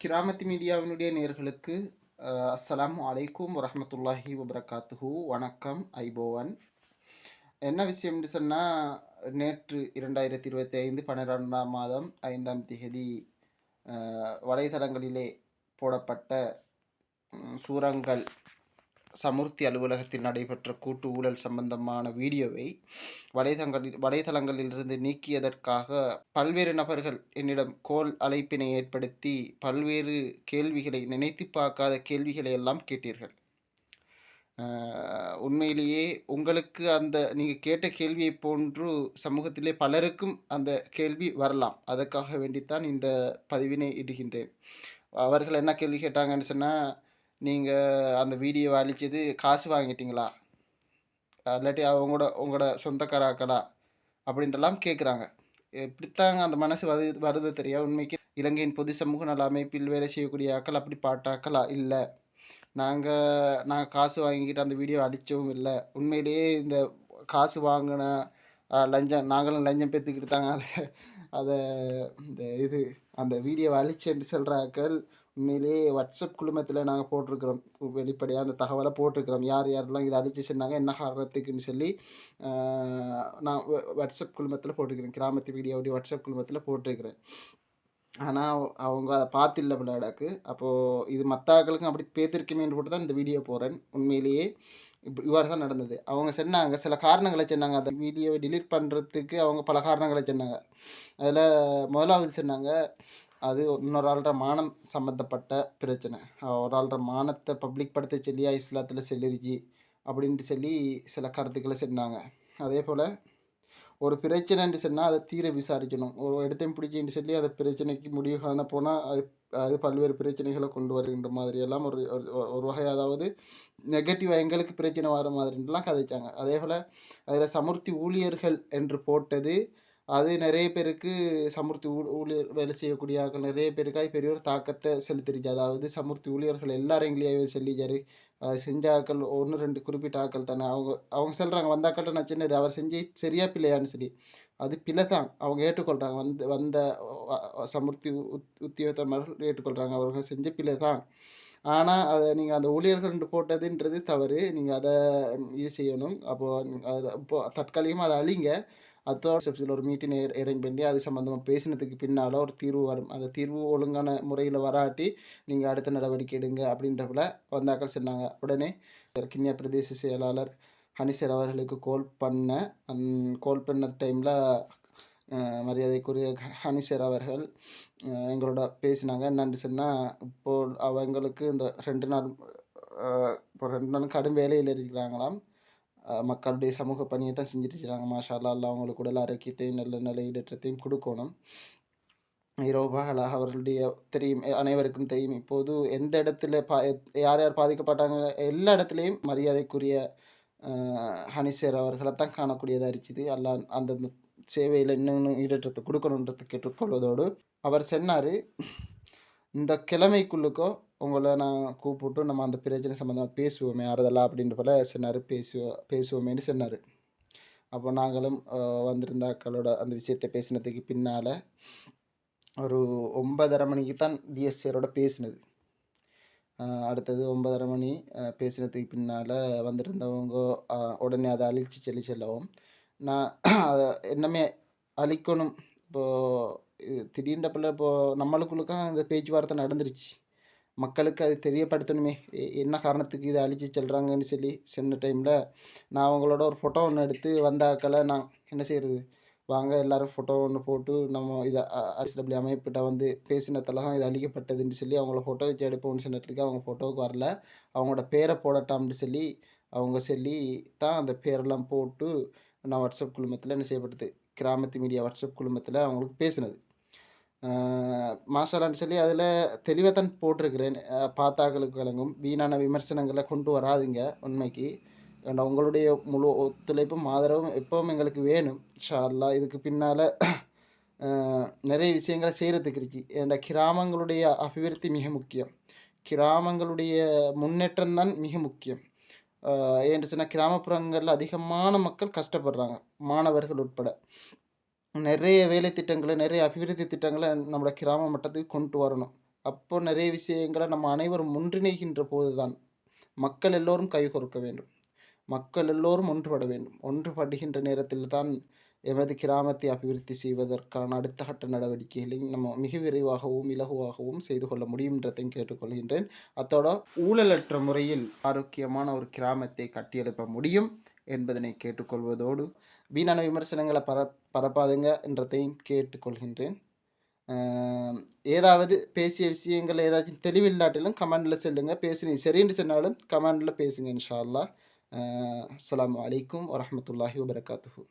கிராமத்து மீடியாவினுடைய நேர்களுக்கு அஸ்ஸலாமு அலைக்கும் வரஹ்மத்துல்லாஹி வபரகாத்துஹு. வணக்கம் ஐபோவன். என்ன விஷயம்னு சொன்னால், நேற்று 2025 12ஆம் மாதம் 5ஆம் திகதி வலைதளங்களிலே போடப்பட்ட சூரங்கல் சமுர்த்தி அலுவலகத்தில் நடைபெற்ற கூட்டு ஊழல் சம்பந்தமான வீடியோவை வலைதளங்களிலிருந்து நீக்கியதற்காக பல்வேறு நபர்கள் என்னிடம் கோல் அழைப்பினை ஏற்படுத்தி பல்வேறு கேள்விகளை, நினைத்து பார்க்காத கேள்விகளை எல்லாம் கேட்டீர்கள். உண்மையிலேயே உங்களுக்கு நீங்கள் கேட்ட கேள்வியை போன்று சமூகத்திலே பலருக்கும் அந்த கேள்வி வரலாம். அதற்காக வேண்டித்தான் இந்த பதிவினை இடுகின்றேன். அவர்கள் என்ன கேள்வி கேட்டாங்கன்னு சொன்னால், நீங்கள் அந்த வீடியோவை அழிச்சது காசு வாங்கிட்டீங்களா, இல்லாட்டி உங்களோட சொந்தக்காராக்களா அப்படின்றலாம் கேட்குறாங்க. எப்படித்தாங்க அந்த மனசு வருது தெரியா. உண்மைக்கு இலங்கையின் பொது சமூக நல அமைப்பில் வேலை செய்யக்கூடிய ஆக்கள் அப்படி பாட்டாக்களா இல்லை. நாங்கள் காசு வாங்கிக்கிட்டு அந்த வீடியோ அடித்தவும் இல்லை. உண்மையிலேயே இந்த காசு வாங்கின லஞ்சம், நாங்களும் லஞ்சம் பெற்றுக்கிட்டு தாங்க அதை அந்த வீடியோவை அழிச்சேன்னு சொல்கிற ஆக்கள் உண்மையிலேயே வாட்ஸ்அப் குழுமத்தில் நாங்கள் போட்டிருக்கிறோம். வெளிப்படையாக அந்த தகவலை போட்டிருக்கிறோம். யார் யாரெல்லாம் இதை அழிச்சு சொன்னாங்க, என்ன காரணத்துக்குன்னு சொல்லி நான் வாட்ஸ்அப் குழுமத்தில் போட்டிருக்கிறேன். கிராமத்து மீடியாவுடைய வாட்ஸ்அப் குழுமத்தில் போட்டிருக்கிறேன். ஆனால் அவங்க அதை பார்த்தில்ல விளையாடாக்கு. அப்போது இது மற்ற ஆக்களுக்கும் அப்படி பேத்திருக்குமேன்னு போட்டு தான் இந்த வீடியோ போகிறேன். உண்மையிலேயே இவ்வாறு தான் நடந்தது. அவங்க சொன்னாங்க, சில காரணங்களை சொன்னாங்க. அந்த வீடியோவை டிலீட் பண்ணுறதுக்கு அவங்க பல காரணங்களை சொன்னாங்க. அதில் முதலாவது சொன்னாங்க, அது இன்னொரு ஆள்ற மானம் சம்மந்தப்பட்ட பிரச்சனை. ஒரு ஆள்ற மானத்தை பப்ளிக் படுத்த சொல்லியா இஸ்லாத்தில் செல்லிருச்சு அப்படின்ட்டு சொல்லி சில கருத்துக்களை சொன்னாங்க. அதே போல் ஒரு பிரச்சனைன்னு சொன்னால் அதை தீர விசாரிக்கணும். ஒரு இடத்தையும் பிடிச்சின்னு சொல்லி அதை பிரச்சனைக்கு முடிவு காண போனால் அது பல்வேறு பிரச்சனைகளை கொண்டு வருகின்ற மாதிரியெல்லாம் ஒரு வகை, அதாவது நெகட்டிவாக எங்களுக்கு பிரச்சனை வர மாதிரிலாம் கதைச்சாங்க. அதே போல் அதில் சமுர்த்தி ஊழியர்கள் என்று போட்டது, அது நிறைய பேருக்கு சமுர்த்தி ஊழியர் வேலை செய்யக்கூடிய ஆக்கள் நிறைய பேருக்கு அது பெரிய ஒரு தாக்கத்தை செலுத்திருச்சு. அதாவது சமுர்த்தி ஊழியர்கள் எல்லாரும் எங்கேயாவது சொல்லிச்சாரு. செஞ்ச ஆக்கள் 1, 2 குறிப்பிட்ட ஆக்கள் தானே. அவங்க சொல்கிறாங்க, வந்த ஆக்கள்கிட்ட நான் சின்னது அவர் செஞ்சு சரியா பிள்ளையான்னு சொல்லி. அது பிள்ளை தான், அவங்க ஏற்றுக்கொள்கிறாங்க. வந்த சமுர்த்தி உத்தியோகத்தர்கள் ஏற்றுக்கொள்கிறாங்க, அவர்கள் செஞ்ச பிள்ளை தான். ஆனால் அதை நீங்கள் அந்த ஊழியர்கள் போட்டதுன்றது தவறு. நீங்கள் அதை இது செய்யணும். அப்போது அதில் தற்காலிகமாக அதை அழிங்க. அதோட ஒரு மீட்டிங் அரேஞ்ச் பண்ணி அது சம்மந்தமாக பேசினதுக்கு பின்னால் ஒரு தீர்வு வரும். அந்த தீர்வு ஒழுங்கான முறையில் வராட்டி நீங்கள் அடுத்த நடவடிக்கை எடுங்க அப்படின்றப்பல வந்தாக்கள் சொன்னாங்க. உடனே கிண்ணியா பிரதேச செயலாளர் ஹனிசர் அவர்களுக்கு கோல் பண்ண டைமில் மரியாதைக்குரிய ஹனிசர் அவர்கள் எங்களோட பேசினாங்க. என்னன்னு சொன்னால், இப்போது அவங்களுக்கு இந்த 2 நாள் இப்போ 2 நாளும் கடும் வேலையில் இருக்கிறாங்களாம். மக்களுடைய சமூக பணியை தான் செஞ்சுட்டு இருக்கிறாங்க. மாஷா அல்லாஹ், அவங்களுக்கு உடல் ஆரோக்கியத்தையும் நல்ல நிலை ஈடேற்றத்தையும் கொடுக்கணும். இரவு பகலாக அவர்களுடைய தெரியும், அனைவருக்கும் தெரியும். இப்போது எந்த இடத்துல யார் யார் பாதிக்கப்பட்டாங்க, எல்லா இடத்துலையும் மரியாதைக்குரிய ஹனிசேர் அவர்களை தான் காணக்கூடியதாக இருக்குது. எல்லாம் அந்தந்த சேவையில் இன்னும் ஈடேற்றத்தை கொடுக்கணுன்றது கேட்டுக்கொள்வதோடு அவர் சொன்னார், இந்த கிழமைக்குள்ளுக்கோ உங்களை நான் கூப்பிட்டு நம்ம அந்த பிரச்சனை சம்மந்தமாக பேசுவோமே ஆறுதலா அப்படின்ற போல் சொன்னார். பேசுவோமேன்னு சொன்னார். அப்போ நாங்களும் வந்திருந்த ஆக்களோட அந்த விஷயத்தை பேசினதுக்கு பின்னால் ஒரு 9:30 மணிக்கு தான் டிஎஸ்சியரோட பேசினது. அடுத்தது 9:30 மணி பேசினதுக்கு பின்னால் வந்திருந்தவங்க உடனே அதை அழிச்சு செல்லவும், நான் அதை என்னமே அழிக்கணும். இப்போது திடீர்னப்பில் இப்போது நம்மளுக்குள்ளுக்கும் இந்த பேச்சுவார்த்தை நடந்துருச்சு. மக்களுக்கு அது தெரியப்படுத்தணுமே, என்ன காரணத்துக்கு இதை அழிச்சு செல்கிறாங்கன்னு சொல்லி சொன்ன டைமில் நான் அவங்களோட ஒரு ஃபோட்டோ ஒன்று எடுத்து வந்த ஆக்களை நான் என்ன செய்கிறது, வாங்க எல்லோரும் ஃபோட்டோ ஒன்று போட்டு நம்ம இதை RSW அமைப்பிட்ட வந்து பேசினத்தில் தான் இது அழிக்கப்பட்டதுன்னு சொல்லி அவங்கள ஃபோட்டோ வச்சு எடுப்போம்னு சொன்னதுக்கு அவங்க ஃபோட்டோவுக்கு வரல. அவங்களோட பேரை போடட்டாம்னு சொல்லி அவங்க சொல்லி தான் அந்த பேரெல்லாம் போட்டு நான் வாட்ஸ்அப் குழுமத்தில் என்ன செய்யப்பட்டது, கிராமத்து மீடியா வாட்ஸ்அப் குழுமத்தில் அவங்களுக்கு பேசினது. மாஷாலான்னு சொல்லி அதில் தெளிவாக தான் போட்டிருக்கிறேன். பார்த்தாக்களுக்கு விளங்கும். வீணான விமர்சனங்களை கொண்டு வராதுங்க. உண்மைக்கு உங்களுடைய முழு ஒத்துழைப்பும் ஆதரவும் எப்பவும் எங்களுக்கு வேணும். இன்ஷா அல்லாஹ். இதுக்கு பின்னால் நிறைய விஷயங்களை செய்கிறதுக்கு இருக்கு. இந்த கிராமங்களுடைய அபிவிருத்தி மிக முக்கியம். கிராமங்களுடைய முன்னேற்றம் தான் மிக முக்கியம். ஏன்னு சொன்னால், கிராமப்புறங்களில் அதிகமான மக்கள் கஷ்டப்படுறாங்க, மாணவர்கள் உட்பட. நிறைய வேலை திட்டங்களை, நிறைய அபிவிருத்தி திட்டங்களை நம்மளோட கிராம மட்டத்துக்கு கொண்டு வரணும். அப்போ நிறைய விஷயங்கள நம்ம அனைவரும் ஒன்றிணைகின்ற போதுதான் மக்கள் எல்லோரும் கைகோர்க்க வேண்டும். மக்கள் எல்லோரும் ஒன்றுபட வேண்டும். ஒன்றுபடுகின்ற நேரத்தில் தான் எமது கிராமத்தை அபிவிருத்தி செய்வதற்கான அடுத்த கட்ட நடவடிக்கைகளையும் நம்ம மிக விரைவாகவும், இலகுவாகவும் செய்து கொள்ள முடியும்ன்றதையும் கேட்டுக்கொள்கின்றேன். அத்தோட ஊழலற்ற முறையில் ஆரோக்கியமான ஒரு கிராமத்தை கட்டியெழுப்ப முடியும் என்பதனை கேட்டுக்கொள்வதோடு, வீணான விமர்சனங்கள பரப்பாதுங்க என்றதையும் கேட்டுக்கொள்கின்றேன். ஏதாவது பேசிய விஷயங்கள் ஏதாச்சும் தெளிவில்லாட்டிலும் கமெண்ட்ல சொல்லுங்க. பேசுனீங்க சரின்னு சொன்னாலும் கமெண்ட்ல பேசுங்க இன்ஷா அல்லாஹ். அஸ்ஸலாமு அலைக்கும் வரஹ்மத்துல்லாஹி வபரகாத்துஹு.